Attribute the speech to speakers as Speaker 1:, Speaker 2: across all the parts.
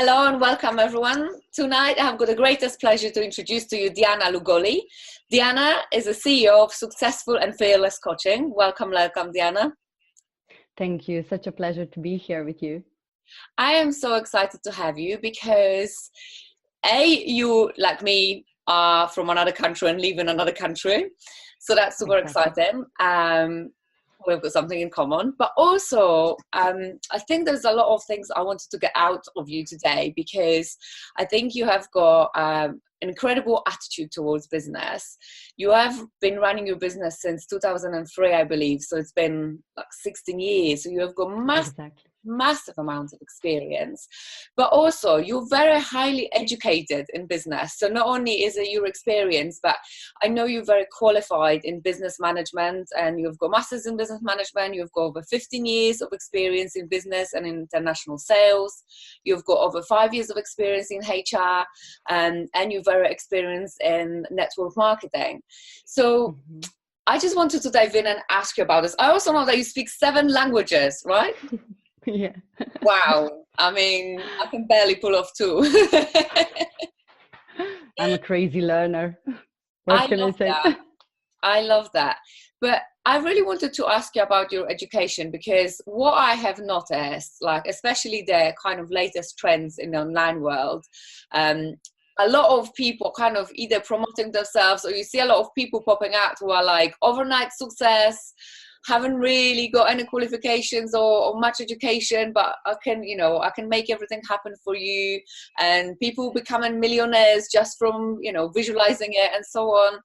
Speaker 1: Hello and welcome everyone. Tonight I have got the greatest pleasure to introduce to you Dijana Llugolli. Dijana is the CEO of Successful and Fearless Coaching. Welcome, Dijana.
Speaker 2: Thank you. Such a pleasure to be here with you.
Speaker 1: I am so excited to have you because you, like me, are from another country and live in another country. So that's super exciting. We've got something in common, but also I think there's a lot of things I wanted to get out of you today, because I think you have got an incredible attitude towards business. You have been running your business since 2003, I believe, so it's been like 16 years. So you have got massive amounts of experience, but also you're very highly educated in business. So not only is it your experience, but I know you're very qualified in business management, and you've got masters in business management. You've got over 15 years of experience in business and international sales. You've got over 5 years of experience in HR, and you're very experienced in network marketing. So I just wanted to dive in and ask you about this. I also know that you speak 7 languages, right?
Speaker 2: Yeah.
Speaker 1: Wow. I mean, I can barely pull off 2.
Speaker 2: I'm a crazy learner.
Speaker 1: I love that. But I really wanted to ask you about your education, because what I have noticed, like especially the kind of latest trends in the online world, a lot of people kind of either promoting themselves, or you see a lot of people popping out who are like overnight success, haven't really got any qualifications or much education, but I can make everything happen for you. And people becoming millionaires just from, visualizing it and so on.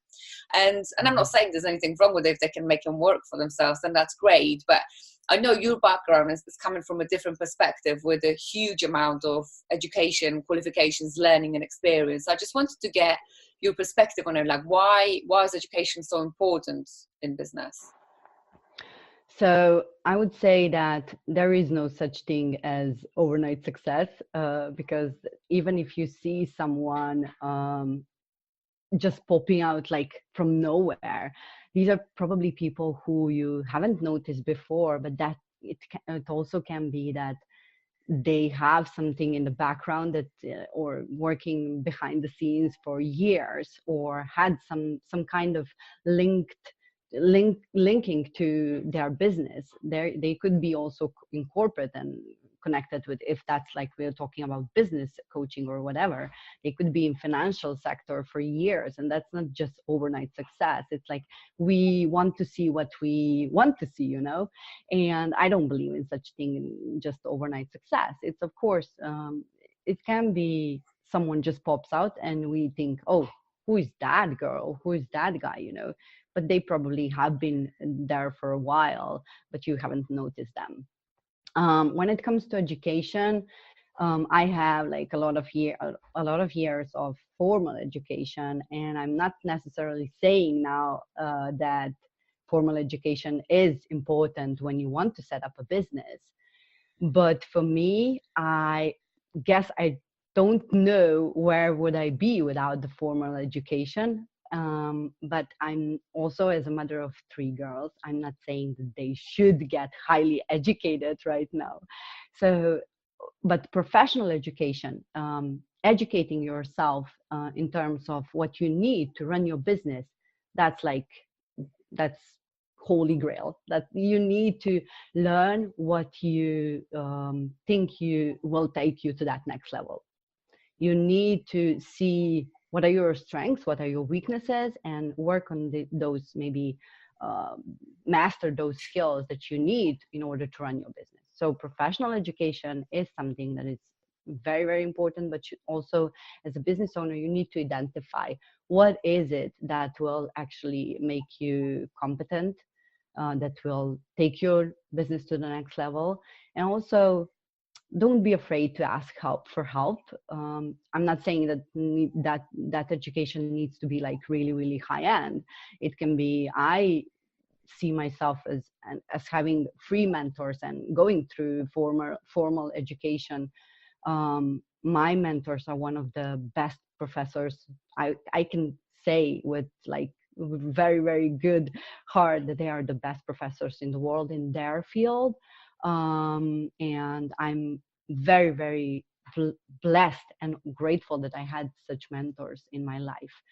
Speaker 1: And I'm not saying there's anything wrong with it if they can make them work for themselves, then that's great. But I know your background is coming from a different perspective, with a huge amount of education, qualifications, learning and experience. I just wanted to get your perspective on it. Like, why is education so important in business?
Speaker 2: So I would say that there is no such thing as overnight success, because even if you see someone just popping out like from nowhere, these are probably people who you haven't noticed before, but that it also can be that they have something in the background that or working behind the scenes for years, or had some kind of linking to their business. They could be also in corporate and connected with, if that's like we're talking about business coaching or whatever, they could be in financial sector for years. And that's not just overnight success. It's like, we want to see what we want to see, and I don't believe in such thing, just overnight success. It's of course it can be someone just pops out and we think, oh, who is that girl, who is that guy, but they probably have been there for a while, but you haven't noticed them. When it comes to education, I have like a lot of years of formal education, and I'm not necessarily saying now that formal education is important when you want to set up a business. But for me, I guess I don't know where would I be without the formal education. But I'm also, as a mother of 3 girls, I'm not saying that they should get highly educated right now. So, but professional education, educating yourself in terms of what you need to run your business, that's holy grail. That you need to learn what you think you will take you to that next level. You need to see what are your strengths, what are your weaknesses, and work on those, maybe master those skills that you need in order to run your business. So professional education is something that is very, very important, but also, as a business owner, you need to identify what is it that will actually make you competent, that will take your business to the next level. And also, don't be afraid to ask for help. I'm not saying that education needs to be like really, really high end. It can be, I see myself as having free mentors and going through formal education. My mentors are one of the best professors. I can say with like very, very good heart that they are the best professors in the world in their field. And I'm very, very blessed and grateful that I had such mentors in my life.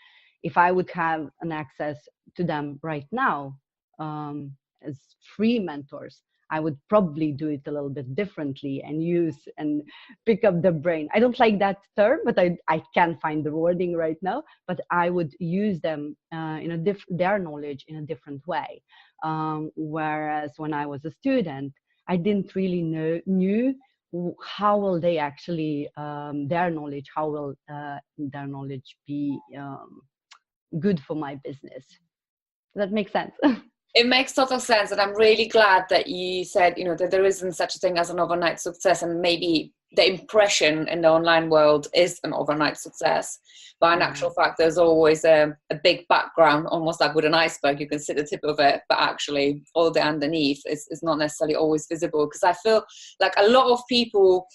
Speaker 2: If I would have an access to them right now, as free mentors, I would probably do it a little bit differently and use and pick up the brain. I don't like that term, but I can't find the wording right now. But I would use them their knowledge in a different way. Whereas when I was a student, I didn't really knew how will they actually how will their knowledge be good for my business. Does that make sense?
Speaker 1: It makes total sense, and I'm really glad that you said, that there isn't such a thing as an overnight success, and maybe the impression in the online world is an overnight success, but in actual fact there's always a big background, almost like with an iceberg. You can see the tip of it, but actually all the underneath is not necessarily always visible. Because I feel like a lot of people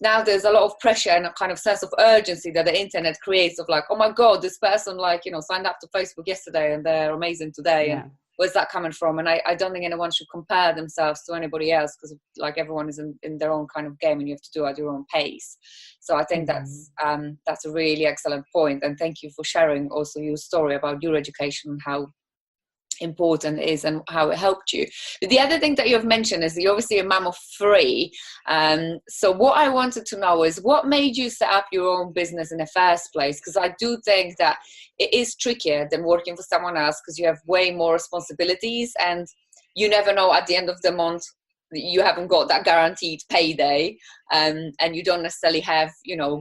Speaker 1: now, there's a lot of pressure and a kind of sense of urgency that the internet creates of like, oh my god, this person signed up to Facebook yesterday and they're amazing today. And where's that coming from? And I don't think anyone should compare themselves to anybody else, because like everyone is in their own kind of game, and you have to do it at your own pace. So I think that's a really excellent point. And thank you for sharing also your story about your education and how important it is and how it helped you. But the other thing that you've mentioned is you're obviously a mum of 3. So what I wanted to know is what made you set up your own business in the first place? Because I do think that it is trickier than working for someone else, because you have way more responsibilities and you never know at the end of the month you haven't got that guaranteed payday, and you don't necessarily have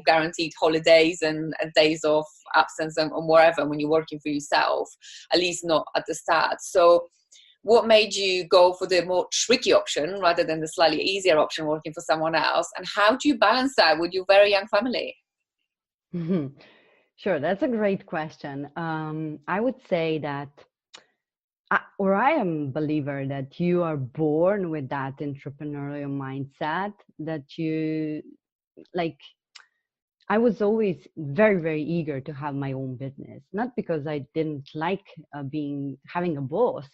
Speaker 1: guaranteed holidays and days of absence and wherever when you're working for yourself, at least not at the start. So what made you go for the more tricky option rather than the slightly easier option, working for someone else? And how do you balance that with your very young family?
Speaker 2: Sure, that's a great question. I would say that I am a believer that you are born with that entrepreneurial mindset, that you like. I was always very, very eager to have my own business, not because I didn't like having a boss,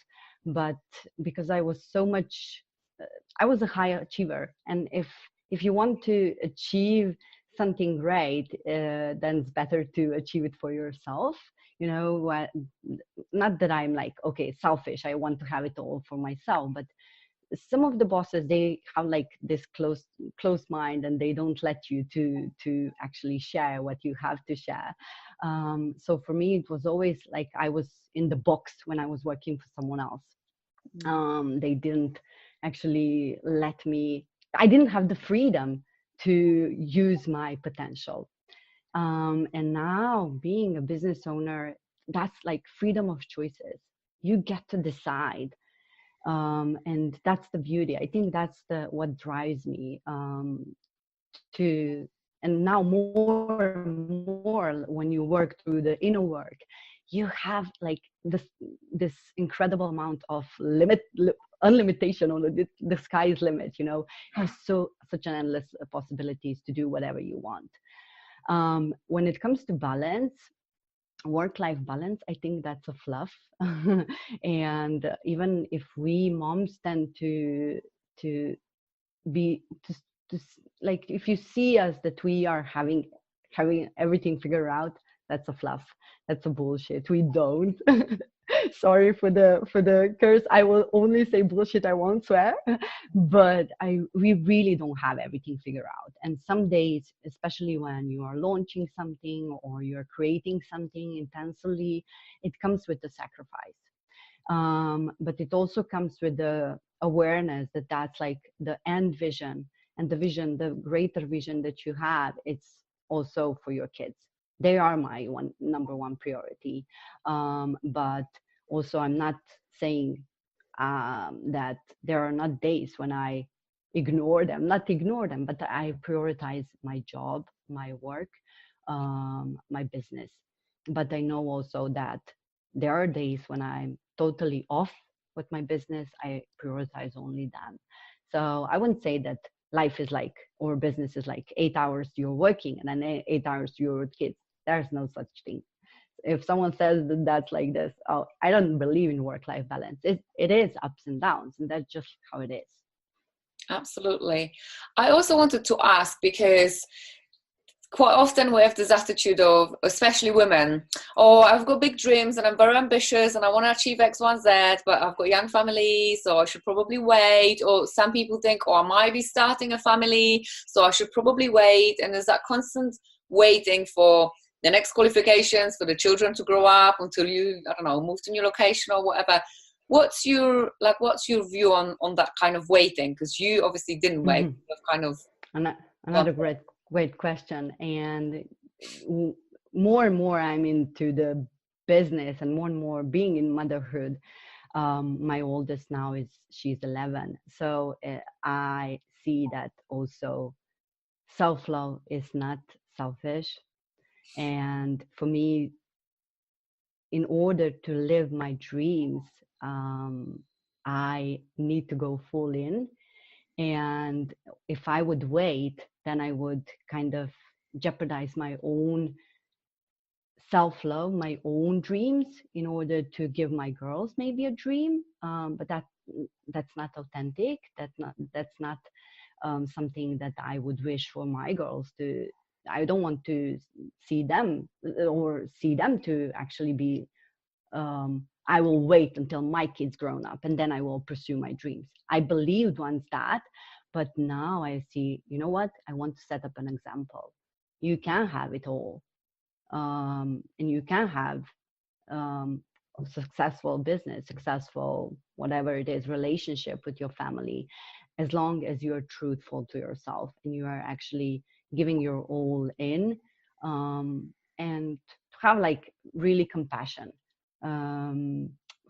Speaker 2: but because I was so much. I was a high achiever, and if you want to achieve something great, then it's better to achieve it for yourself. Not that I'm like, okay, selfish, I want to have it all for myself, but some of the bosses, they have like this close mind, and they don't let you to actually share what you have to share. So for me, it was always like I was in the box when I was working for someone else. They didn't actually let me. I didn't have the freedom to use my potential. And now being a business owner, that's like freedom of choices. You get to decide. And that's the beauty. I think that's what drives me to. And now more and more, when you work through the inner work, you have like this incredible amount of unlimitation, or the sky's limit. Has such an endless possibilities to do whatever you want. When it comes to balance, work-life balance, I think that's a fluff. And even if we moms tend to be like, if you see us that we are having everything figured out, that's a fluff, that's a bullshit. We don't. Sorry for the curse. I will only say bullshit, I won't swear. But we really don't have everything figured out. And some days, especially when you are launching something or you're creating something intensely, it comes with the sacrifice. But it also comes with the awareness that that's like the end vision, and the greater vision that you have, it's also for your kids. They are my number one priority. But also, I'm not saying that there are not days when I not ignore them, but I prioritize my job, my work, my business. But I know also that there are days when I'm totally off with my business. I prioritize only them. So I wouldn't say that life is like, or business is like 8 hours you're working and then 8 hours you're with kids. There's no such thing. If someone says that that's like this, oh, I don't believe in work-life balance. It is ups and downs, and that's just how it is.
Speaker 1: Absolutely. I also wanted to ask, because quite often we have this attitude of, especially women, oh, I've got big dreams and I'm very ambitious and I want to achieve X, Y, Z, but I've got young family, so I should probably wait. Or some people think, oh, I might be starting a family, so I should probably wait. And there's that constant waiting for the next qualifications, for the children to grow up until you, I don't know, move to new location or whatever. What's your view on that kind of waiting? Because you obviously didn't wait.
Speaker 2: Mm-hmm.
Speaker 1: You've kind of
Speaker 2: Another great question. And more and more I'm into the business, and more being in motherhood. My oldest now she's 11. So I see that also self-love is not selfish. And for me, in order to live my dreams, I need to go full in. And if I would wait, then I would kind of jeopardize my own self-love, my own dreams, in order to give my girls maybe a dream. But that's not authentic. That's not something that I would wish for my girls to. I don't want to see them to actually be. I will wait until my kids grown up and then I will pursue my dreams. I believed once that, but now I see, you know what? I want to set up an example. You can have it all. And you can have a successful business, successful, whatever it is, relationship with your family, as long as you're truthful to yourself and you are actually giving your all in, and have like really compassion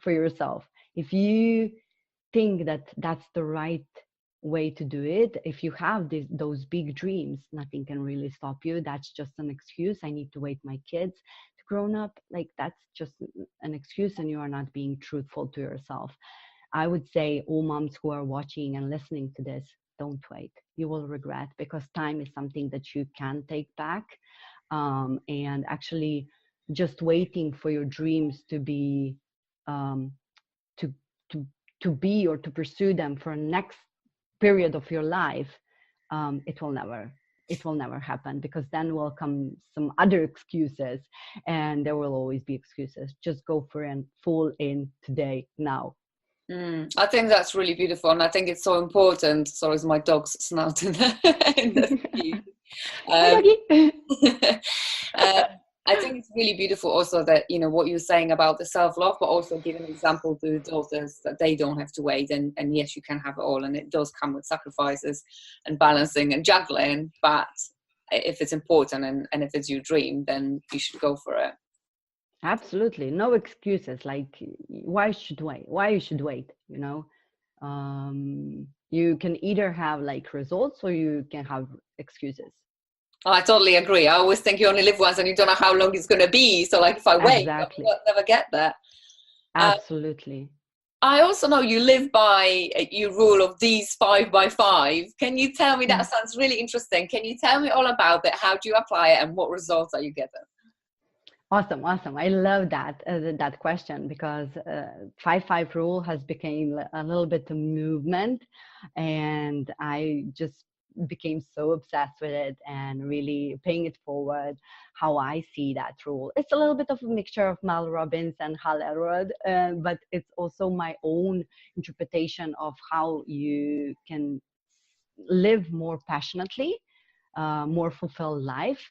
Speaker 2: for yourself. If you think that that's the right way to do it, if you have those big dreams, nothing can really stop you. That's just an excuse. I need to wait my kids to grown up. Like, that's just an excuse, and you are not being truthful to yourself. I would say all moms who are watching and listening to this, don't wait. You will regret, because time is something that you can take back. And actually just waiting for your dreams to be to to to be or to pursue them for next period of your life, it will never happen, because then will come some other excuses, and there will always be excuses. Just go for it, full in today, now.
Speaker 1: I think that's really beautiful, and I think it's so important. Sorry, is my dog's snout in the feed. I think it's really beautiful also that, you know, what you're saying about the self-love, but also giving an example to daughters that they don't have to wait, and yes, you can have it all, and it does come with sacrifices and balancing and juggling, but if it's important and if it's your dream, then you should go for it.
Speaker 2: Absolutely. No excuses. Like, why you should wait, you know? You can either have like results, or you can have excuses.
Speaker 1: Oh, I totally agree. I always think you only live once and you don't know how long it's going to be. So like, if I wait,
Speaker 2: Exactly.
Speaker 1: I'll never get there.
Speaker 2: Absolutely.
Speaker 1: I also know you live by your rule of these 5 by 5. Can you tell me, that sounds really interesting. Can you tell me all about it? How do you apply it and what results are you getting?
Speaker 2: Awesome. I love that question, because 5-5 rule has become a little bit a movement, and I just became so obsessed with it and really paying it forward. How I see that rule, it's a little bit of a mixture of Mel Robbins and Hal Elrod, but it's also my own interpretation of how you can live more passionately, more fulfilled life.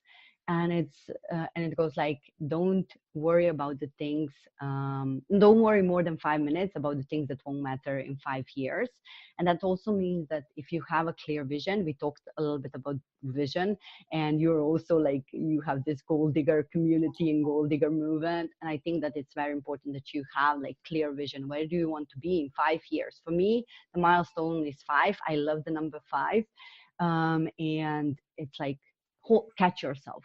Speaker 2: And it goes like, don't worry about the things, don't worry more than 5 minutes about the things that won't matter in 5 years. And that also means that if you have a clear vision, we talked a little bit about vision, and you're also like, you have this goal digger community and goal digger movement, and I think that it's very important that you have like clear vision. Where do you want to be in 5 years? For me, the milestone is 5. I love the number 5. And it's like, catch yourself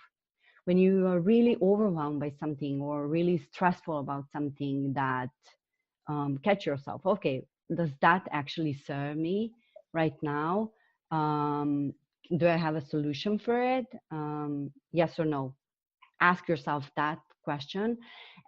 Speaker 2: when you are really overwhelmed by something or really stressful about something, that catch yourself. Okay, does that actually serve me right now? Do I have a solution for it? Yes or no? Ask yourself that question.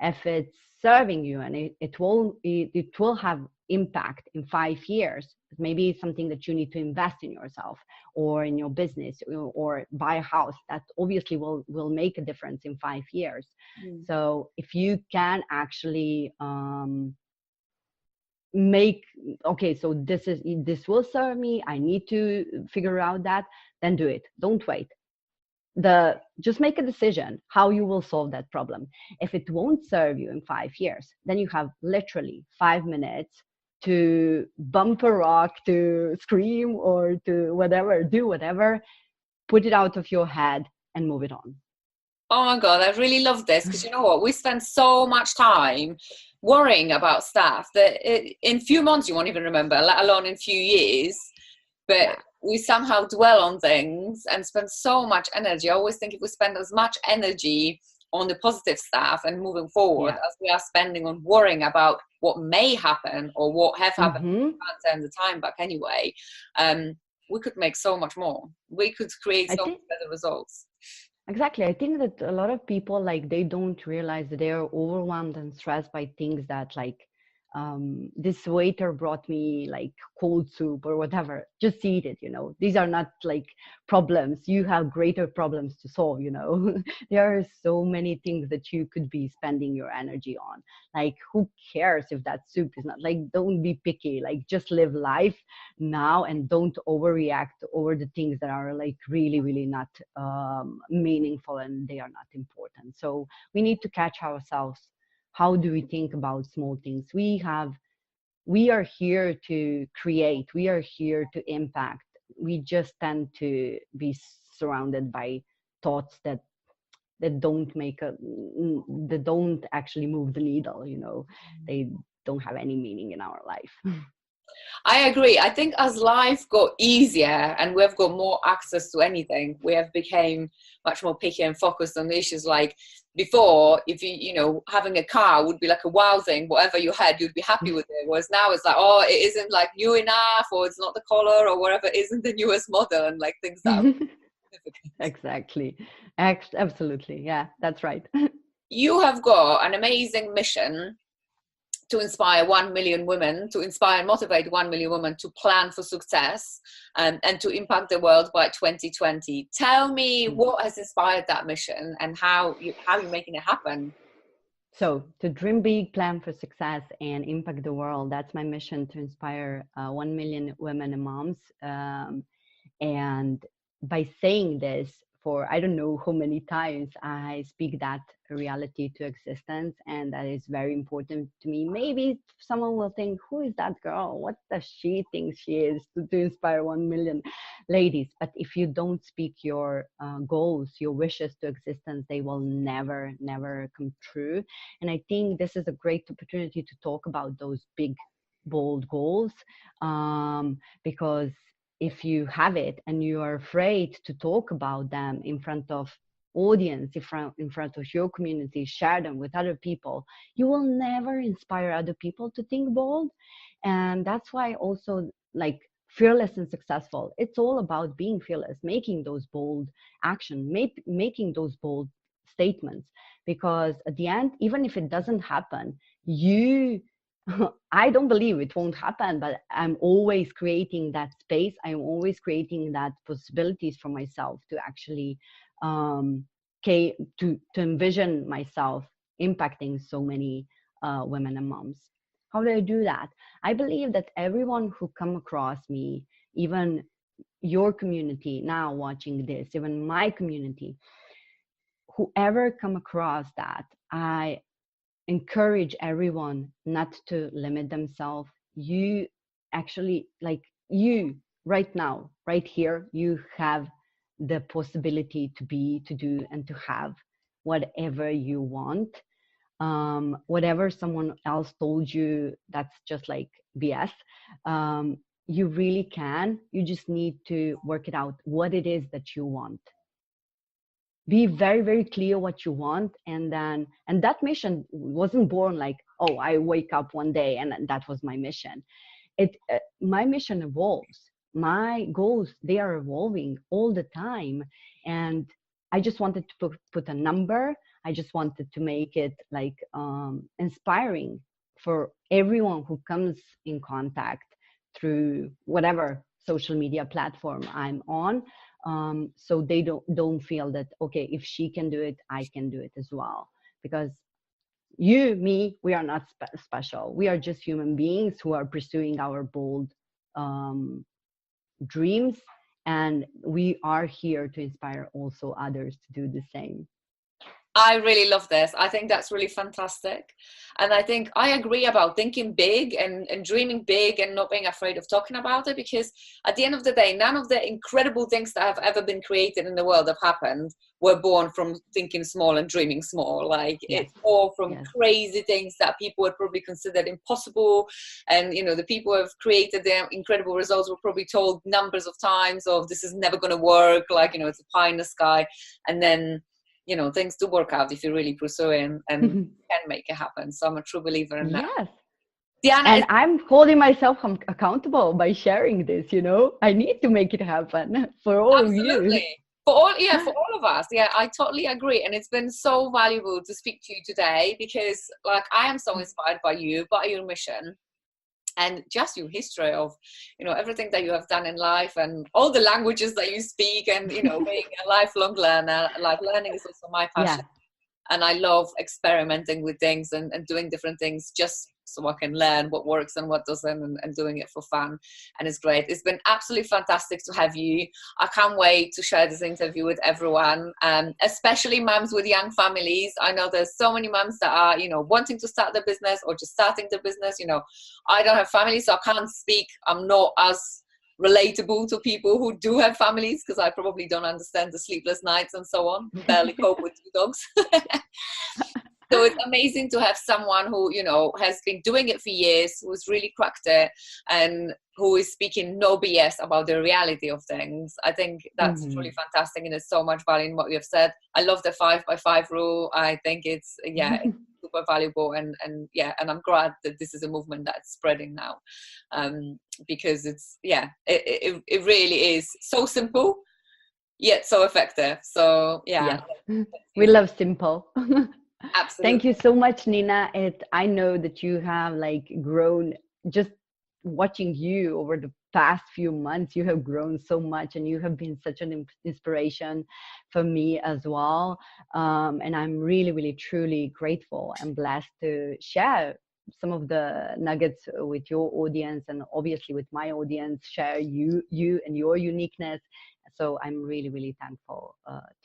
Speaker 2: If it's serving you and it will have impact in 5 years, maybe it's something that you need to invest in yourself or in your business or buy a house, that obviously will make a difference in 5 years. So if you can actually make, okay, so this will serve me, I need to figure out that, then do it. Don't wait. Just make a decision how you will solve that problem. If it won't serve you in 5 years, then you have literally 5 minutes to bump a rock, to scream, or to whatever, do whatever, put it out of your head and move it on.
Speaker 1: Oh my God, I really love this, because you know what? We spend so much time worrying about stuff that in few months you won't even remember, let alone in few years. But we somehow dwell on things and spend so much energy. I always think if we spend as much energy on the positive stuff and moving forward as we are spending on worrying about what may happen or what have happened, we can't turn the time back anyway, we could make so much more. We could create so much better results.
Speaker 2: Exactly. I think that a lot of people, like, they don't realize that they are overwhelmed and stressed by things that, like, this waiter brought me like cold soup or whatever, just eat it, you know. These are not like problems. You have greater problems to solve, you know. There are so many things that you could be spending your energy on. Like, who cares if that soup is not, like, don't be picky, like, just live life now and don't overreact over the things that are like really, really not meaningful and they are not important. So we need to catch ourselves. How do we think about small things? We are here to create. We are here to impact. We just tend to be surrounded by thoughts that don't that don't actually move the needle, you know. They don't have any meaning in our life.
Speaker 1: I agree. I think as life got easier and we've got more access to anything, we have become much more picky and focused on the issues. Like before, if you know, having a car would be like a wow thing. Whatever you had, you'd be happy with it. Whereas now it's like, oh, it isn't like new enough, or it's not the color, or whatever isn't the newest model, and like things that are
Speaker 2: Exactly. Absolutely. Yeah, that's right.
Speaker 1: You have got an amazing mission to inspire 1 million women, to inspire and motivate 1 million women to plan for success and to impact the world by 2020. Tell me what has inspired that mission and how you're making it happen.
Speaker 2: So to dream big, plan for success, and impact the world. That's my mission, to inspire 1 million women and moms. And by saying this, for I don't know how many times, I speak that reality to existence, and that is very important to me. Maybe someone will think, who is that girl? What does she think she is to inspire 1 million ladies? But if you don't speak your goals, your wishes to existence, they will never come true. And I think this is a great opportunity to talk about those big, bold goals, because if you have it and you are afraid to talk about them in front of audience, in front of your community, share them with other people, you will never inspire other people to think bold. And that's why also, like, fearless and successful, it's all about being fearless, making those bold action, making those bold statements, because at the end, even if it doesn't happen, I don't believe it won't happen, but I'm always creating that space. I'm always creating that possibilities for myself to actually to envision myself impacting so many women and moms. How do I do that? I believe that everyone who come across me, even your community now watching this, even my community, whoever come across that, I encourage everyone not to limit themselves. You actually, like, you right now, right here, you have the possibility to be, to do, and to have whatever you want. Whatever someone else told you, that's just like BS. You really can. You just need to work it out, what it is that you want. Be very, very clear what you want. And that mission wasn't born like, oh, I wake up one day and that was my mission. My mission evolves. My goals, they are evolving all the time. And I just wanted to put a number I just wanted to make it like inspiring for everyone who comes in contact through whatever social media platform I'm on, so they don't feel that, okay, if she can do it, I can do it as well. Because you, me, we are not special. We are just human beings who are pursuing our bold dreams, and we are here to inspire also others to do the same.
Speaker 1: I really love this. I think that's really fantastic. And I think I agree about thinking big and dreaming big and not being afraid of talking about it, because at the end of the day, none of the incredible things that have ever been created in the world have happened were born from thinking small and dreaming small. Like it's all from crazy things that people would probably considered impossible. And, you know, the people who have created the incredible results were probably told numbers of times of this is never going to work. Like, you know, it's a pie in the sky. And then, you know, things do work out if you really pursue it and can make it happen. So I'm a true believer in that.
Speaker 2: Yes.
Speaker 1: Dijana,
Speaker 2: and I'm holding myself accountable by sharing this, you know. I need to make it happen for all of you.
Speaker 1: For all of us. Yeah, I totally agree. And it's been so valuable to speak to you today, because like I am so inspired by you, by your mission, and just your history of, you know, everything that you have done in life and all the languages that you speak, and, you know, being a lifelong learner. Like learning is also my passion. And I love experimenting with things and doing different things just so I can learn what works and what doesn't, and doing it for fun. And it's great. It's been absolutely fantastic to have you. I can't wait to share this interview with everyone, especially mums with young families. I know there's so many mums that are, you know, wanting to start their business or just starting their business. You know, I don't have family, so I can't speak. I'm not as relatable to people who do have families, because I probably don't understand the sleepless nights and so on. Barely cope with 2 dogs. So it's amazing to have someone who, you know, has been doing it for years, who's really cracked it, and who is speaking no BS about the reality of things. I think that's truly fantastic, and there's so much value in what you have said. I love the 5x5 rule. I think it's super valuable, and I'm glad that this is a movement that's spreading now, because it's it really is so simple yet so effective. So
Speaker 2: we love simple.
Speaker 1: Absolutely.
Speaker 2: Thank you so much, Nina. I know that you have like grown, just watching you over the past few months. You have grown so much, and you have been such an inspiration for me as well. And I'm really, really, truly grateful and blessed to share some of the nuggets with your audience, and obviously with my audience, share you and your uniqueness. So I'm really, really thankful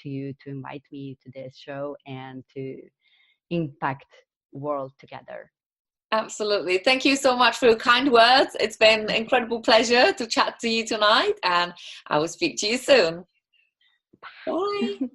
Speaker 2: to you to invite me to this show and to impact world together.
Speaker 1: Absolutely. Thank you so much for your kind words. It's been an incredible pleasure to chat to you tonight, and I will speak to you soon. Bye.